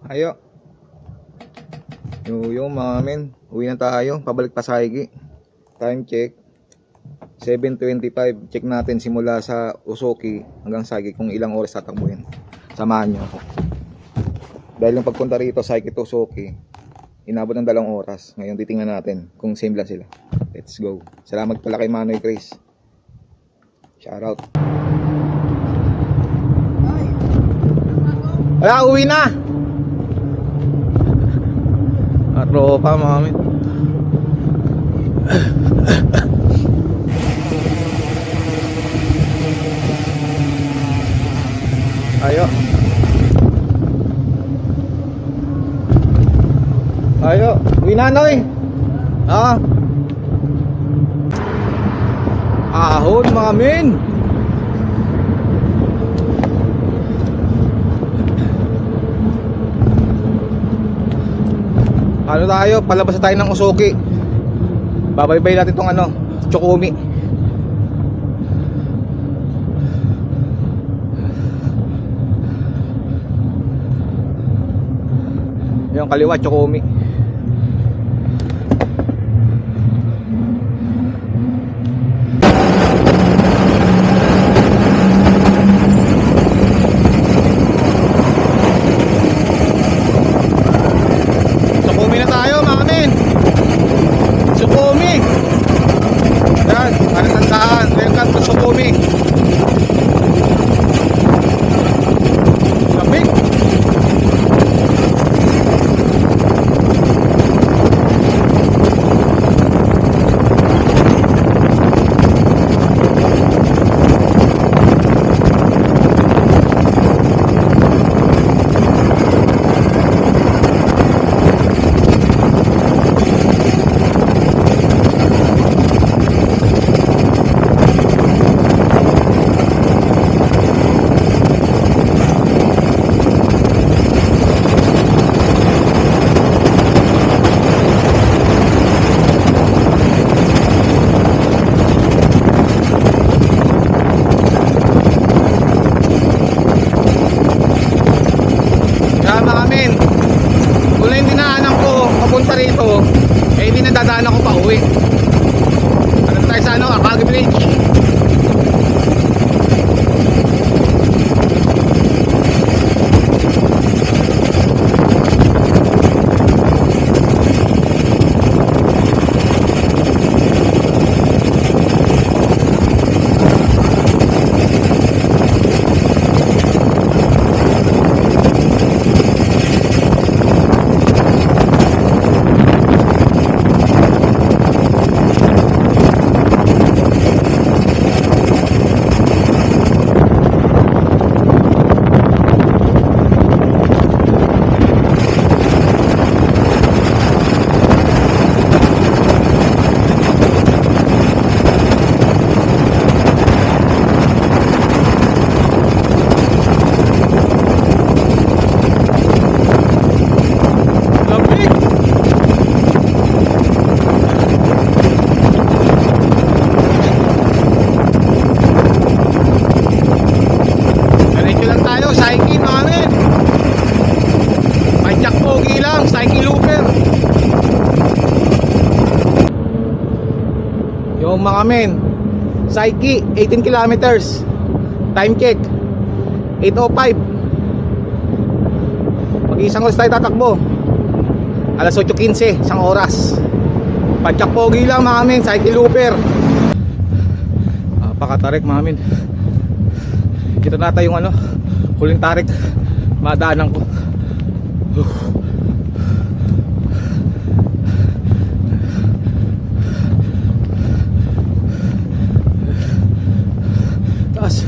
Ayo. Yung mga men, uwi na tayo, pabalik pa sa Higi. Time check 7:25. Check natin simula sa Usoki hanggang sa Higi kung ilang oras tatakbuhin. Samahan niyo ako. Dahil yung pagpunta rito sa Higi to Usoki, inabot ng 2 oras. Ngayon titingnan natin kung same lang sila. Let's go. Salamat pala kay Manoy Chris. Shout out. Wala, uwi na. Tropa mami. Ayo. Ayo, uwi na Noy. Ahon mga men. Ano tayo, palabas na tayo ng Usoki. Babaybay natin itong Chokumi. Yung kaliwa, Chokumi. Dadaan ako pa uwi. Ano tayo sa Akagi Village. Yung mga men, Saiki 18 kilometers. Time check 8:05. Mag-isang oras tayo tatakbo. Alas 8:15, isang oras. Padyak pogi lang mga men, Saiki Looper. Pakatarik mga men. Kita nata yung huling tarik madaanan ko. Taas.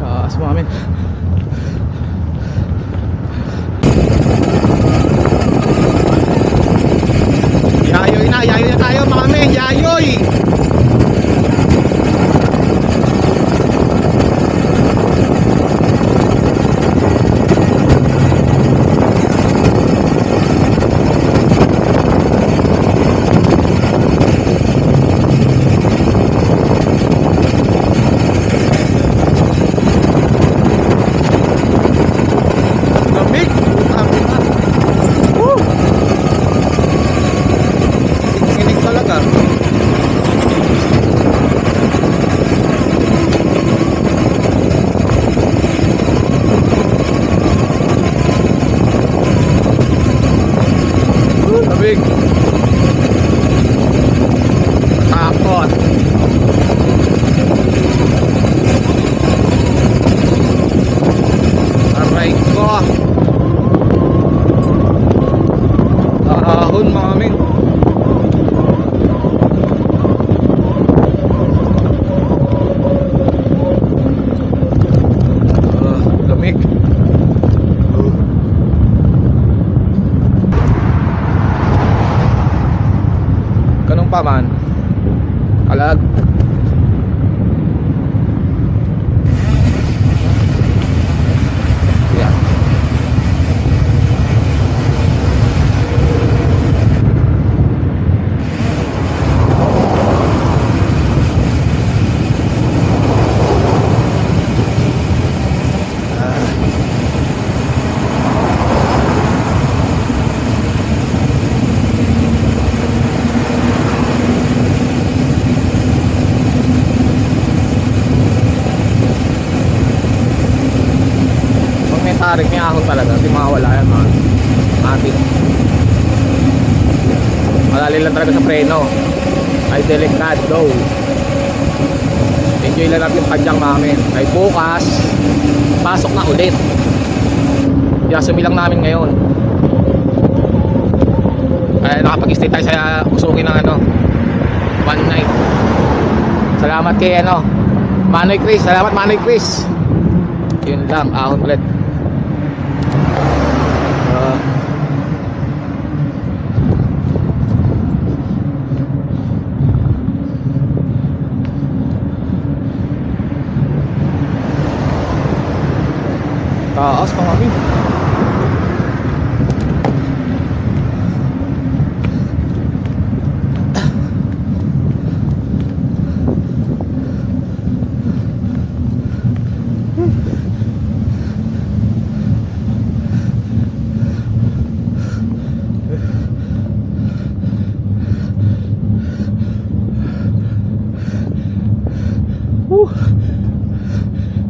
Taas mo amin. Yayoy na tayo mga men, yayoy. bearing, may ahon talaga. Hindi mawawala yan mga atin. Malali lang talaga sa preno. Ay delikado. Enjoy lang natin yung padyang namin. Ay bukas, pasok na ulit. Kaya sumilang namin ngayon. Ay nakapag-stay tayo sa Usuki ng ano, one night. Salamat kay ano, Manoy Chris. Salamat Manoy Chris. Yun lang, ahon ulit. Taas pa kami.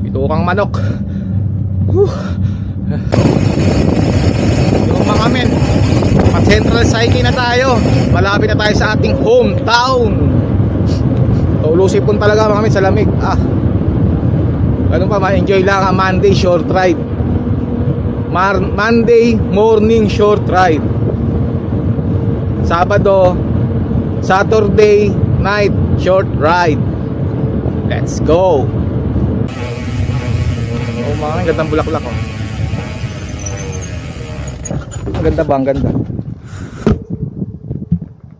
Bitukang manok. Yung mga men, at Central Psyche na tayo. Malapit na tayo sa ating hometown. Tulusipon talaga mga men sa lamig. Ganun pa, ma-enjoy lang ang Monday short ride. Monday morning short ride. Sabado, Saturday night short ride. Let's go. Oh mga, gandang bulaklak oh. Ang ganda ba? Ang ganda.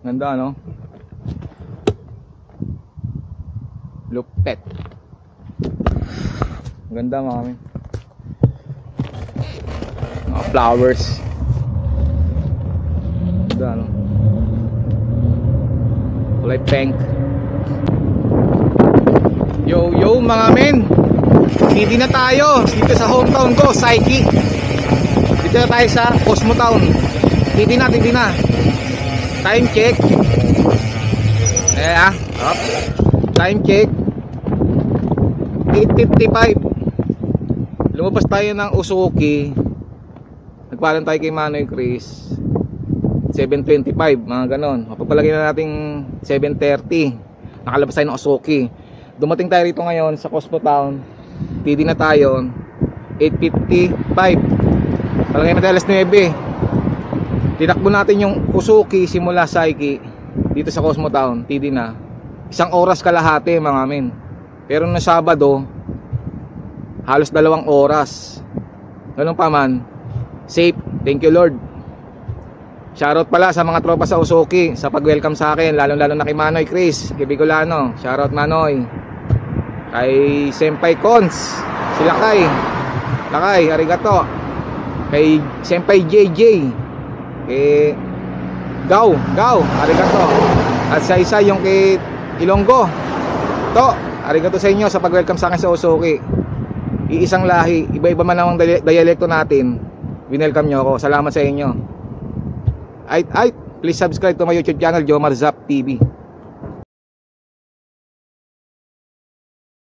Ganda ano? Lupet. Ang ganda mga men. Mga flowers. Ganda ano? Kulay pink. Yo yo mga men, hindi na tayo dito sa hometown ko, Psyche. Dito na tayo sa Cosmo Town. Hindi na. Time check. Up. Time check 8:55. Lumabas tayo ng Usuki. Nagpaalam tayo kay Manoy Chris 7:25, mga ganon. Mapapalagay na natin 7:30. Nakalabas tayo ng Usuki. Dumating tayo rito ngayon sa Cosmo Town. TD na tayo 8:55. Palagay na tayo alas 9. Tinakbo natin yung Usuki simula Psyche dito sa Cosmo Town. TD na 1 oras kalahati mga men. Pero na Sabado halos 2 oras. Ganun pa man, safe. Thank you Lord. Shoutout pala sa mga tropa sa Usuki sa pag-welcome sa akin, lalo na kay Manoy Chris, kay Bicolano. Shoutout Manoy. Kay Senpai Cons, si Lakay, arigato. Kay Senpai JJ, kay Gaw, arigato. At sa isa yung kay Ilonggo to, arigato sa inyo sa pag-welcome sa akin sa Usuki. Iisang lahi, iba-iba man ang dialekto natin, winelcome nyo ako. Salamat sa inyo. Please subscribe to my YouTube channel, Jomar Zap TV.